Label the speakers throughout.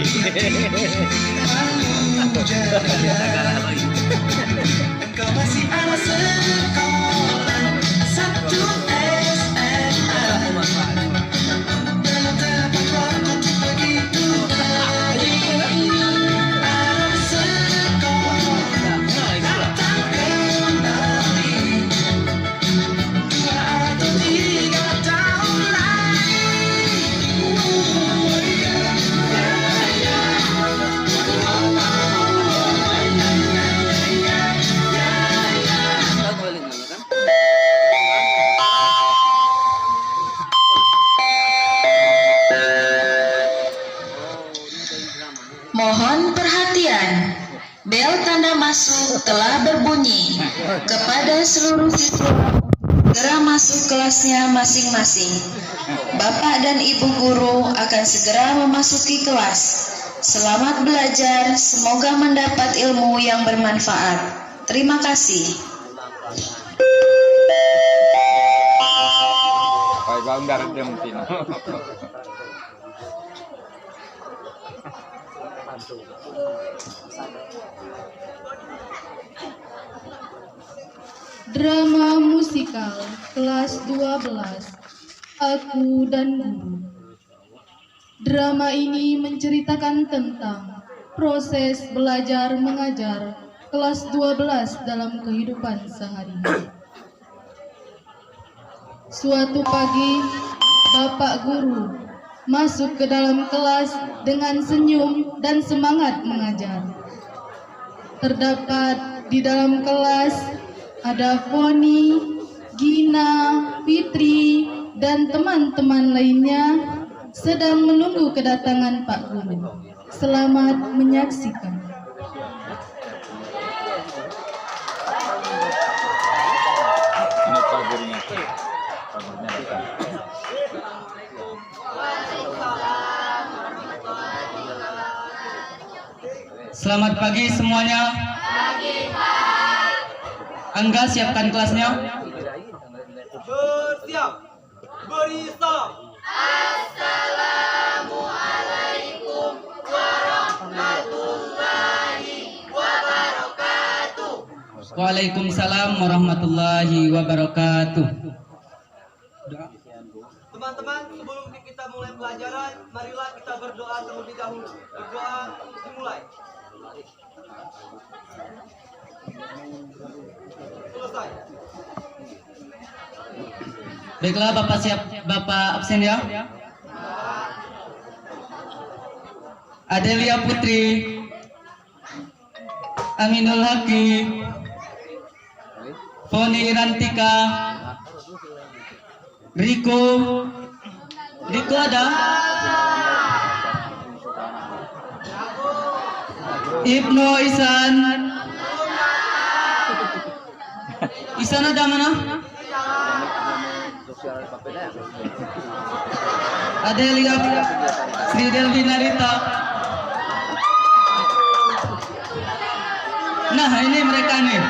Speaker 1: Engkau masih anak sekolah satu SMA. Dalam tempat waktu begitu baik. Anak sekolah datang kembali 2 atau 3 tahun lagi.
Speaker 2: Mohon perhatian, bel tanda masuk telah berbunyi. Kepada seluruh siswa segera masuk kelasnya masing-masing. Bapak dan Ibu guru akan segera memasuki kelas. Selamat belajar, semoga mendapat ilmu yang bermanfaat. Terima kasih.
Speaker 3: Bang darat dia mungkin.
Speaker 4: Drama musikal kelas 12, Aku dan Guru. Drama ini menceritakan tentang proses belajar mengajar kelas 12 dalam kehidupan sehari-hari. Suatu pagi, Bapak Guru masuk ke dalam kelas dengan senyum dan semangat mengajar. Terdapat di dalam kelas ada Foni, Gina, Fitri, dan teman-teman lainnya sedang menunggu kedatangan Pak Guru. Selamat menyaksikan.
Speaker 3: Ini Pak gurunya. Pak gurunya datang.
Speaker 5: Selamat pagi semuanya. Angga siapkan kelasnya.
Speaker 6: Bersiap, berisap. Assalamualaikum warahmatullahi wabarakatuh.
Speaker 5: Waalaikumsalam warahmatullahi wabarakatuh.
Speaker 6: Teman-teman, sebelum kita mulai pelajaran, marilah kita berdoa terlebih dahulu. Berdoa dimulai. Selesai.
Speaker 5: Baiklah Bapak siap, Bapak absen ya. Adelia Putri, Aminul Haki, Foni Irantika, Riko ada, Ibnu Isan ada mana? Adelia Sri Delvi Narita. Nah ini mereka nih.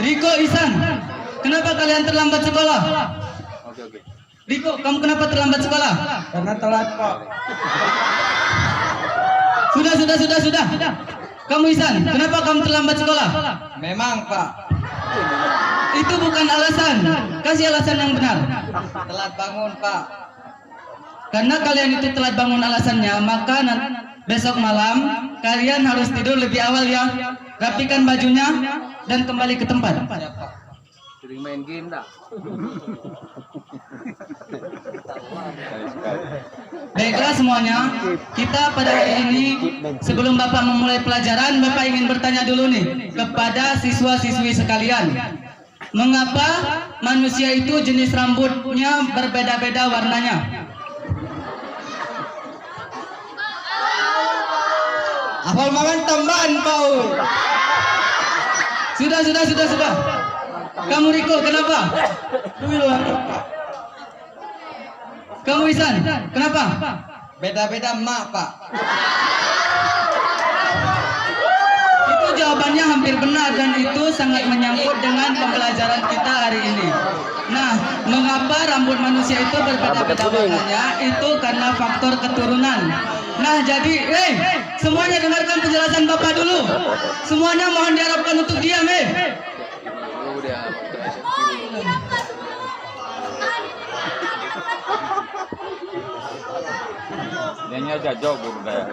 Speaker 5: Riko, Isan, kenapa kalian terlambat sekolah?
Speaker 3: Oke.
Speaker 5: Riko, kamu kenapa terlambat sekolah?
Speaker 6: Karena telat, Pak.
Speaker 5: Sudah. Kamu Isan, kenapa kamu terlambat sekolah?
Speaker 6: Memang, Pak.
Speaker 5: Itu bukan alasan. Kasih alasan yang benar.
Speaker 6: Telat bangun, Pak.
Speaker 5: Karena kalian itu telat bangun alasannya, maka besok malam kalian harus tidur lebih awal ya. Rapikan bajunya dan kembali ke tempat.
Speaker 6: Sering main game dah.
Speaker 5: Baiklah semuanya, kita pada hari ini sebelum Bapak memulai pelajaran, Bapak ingin bertanya dulu nih kepada siswa-siswi sekalian. Mengapa manusia itu jenis rambutnya berbeda-beda warnanya?
Speaker 6: Apal makan tambahan kau.
Speaker 5: Sudah. Kamu Riko, kenapa? Kamu Isan, kenapa?
Speaker 6: Beda-beda mak, Pak.
Speaker 5: Itu jawabannya hampir benar dan itu sangat menyangkut dengan pembelajaran kita hari ini. Nah, Mengapa rambut manusia itu berbeda-beda warnanya? Itu karena faktor keturunan. Nah, jadi, semuanya dengarkan penjelasan Bapak dulu. Semuanya mohon diharapkan untuk diam,
Speaker 3: Dia aja jauh guru daya.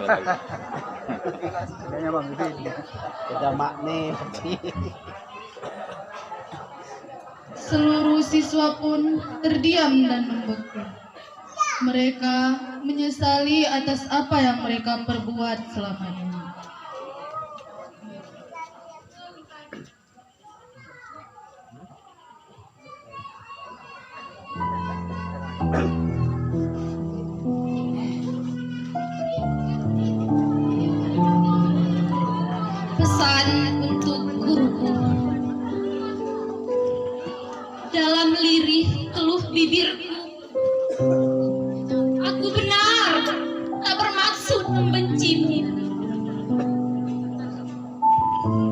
Speaker 4: Seluruh siswa pun terdiam dan membeku. Mereka menyesali atas apa yang mereka perbuat selama ini. Pesan untuk guruku. Dalam lirih keluh bibirku, aku benar tak bermaksud membencimu.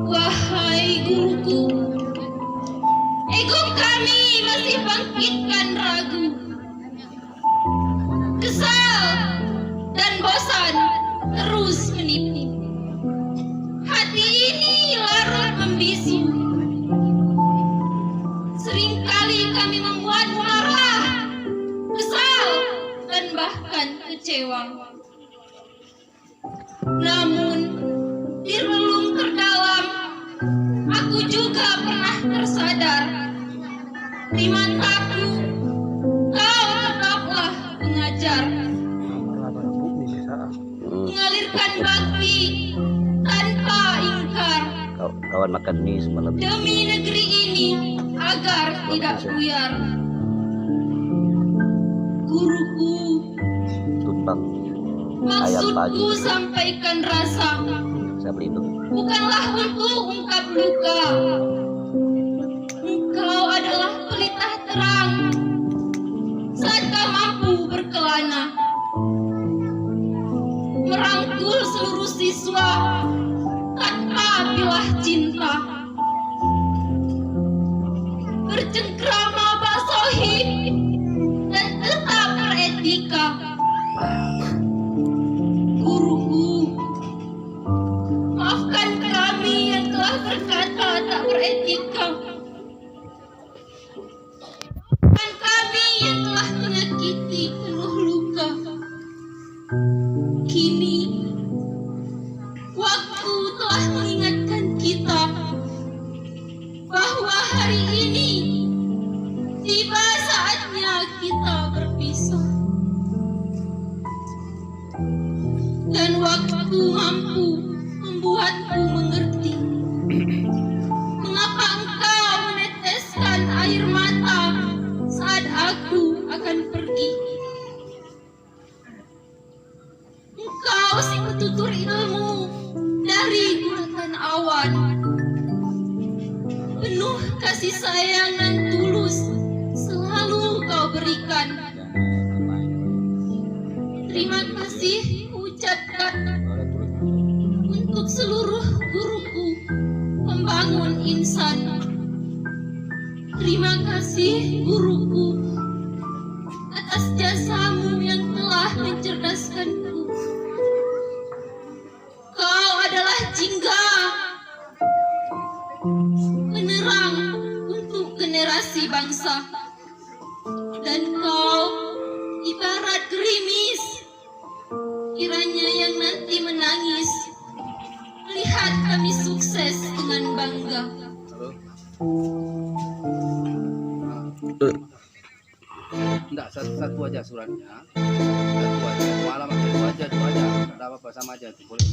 Speaker 4: Wahai guruku, ego kami masih bangkitkan ragu. Kesal dan bosan terus menipu. Hati ini larut membisu. Seringkali kami membuatmu marah, kesal, dan bahkan kecewa. Namun, di relung terdalam, aku juga pernah tersadar. Di mataku, kau tetaplah pengajar. Mengalirkan bakti tanpa ingkar.
Speaker 7: Kawan makan mie semalam.
Speaker 4: Demi negeri ini agar tidak buyar. Guruku,
Speaker 7: Tumbang ayam pagi.
Speaker 4: maksudku sampaikan rasa,
Speaker 7: Saya beli itu.
Speaker 4: bukanlah untuk ungkap luka. Engkau adalah pelita terang saat kau mampu berkelana, merangkul seluruh siswa tanpa pilah cinta, bercengkrama basohi dan tetap beretika. Guruku, maafkan kami yang telah berkata tak beretika. Maafkan kami yang telah menyakiti penuh luka. Kini waktu telah mengingatkan kita bahwa hari ini tiba saatnya kita berpisah. Dan waktu mampu membuatku mengerti mengapa engkau meneteskan air mata saat aku akan pergi. Engkau si petutur ilmu dari guratan awan, penuh kasih sayang dan tulus selalu kau berikan. Terima kasih ucapkan untuk seluruh guruku pembangun insan. Terima kasih guruku atas jasamu yang telah mencerdaskanku. Kau adalah jingga, penerang untuk generasi bangsa. Dan kau ibarat gerimis, kiranya yang nanti menangis melihat kami sukses dengan bangga.
Speaker 8: Enggak, satu aja suratnya. Satu aja. Malam aja, dua aja. Enggak ada apa-apa, sama aja. Boleh.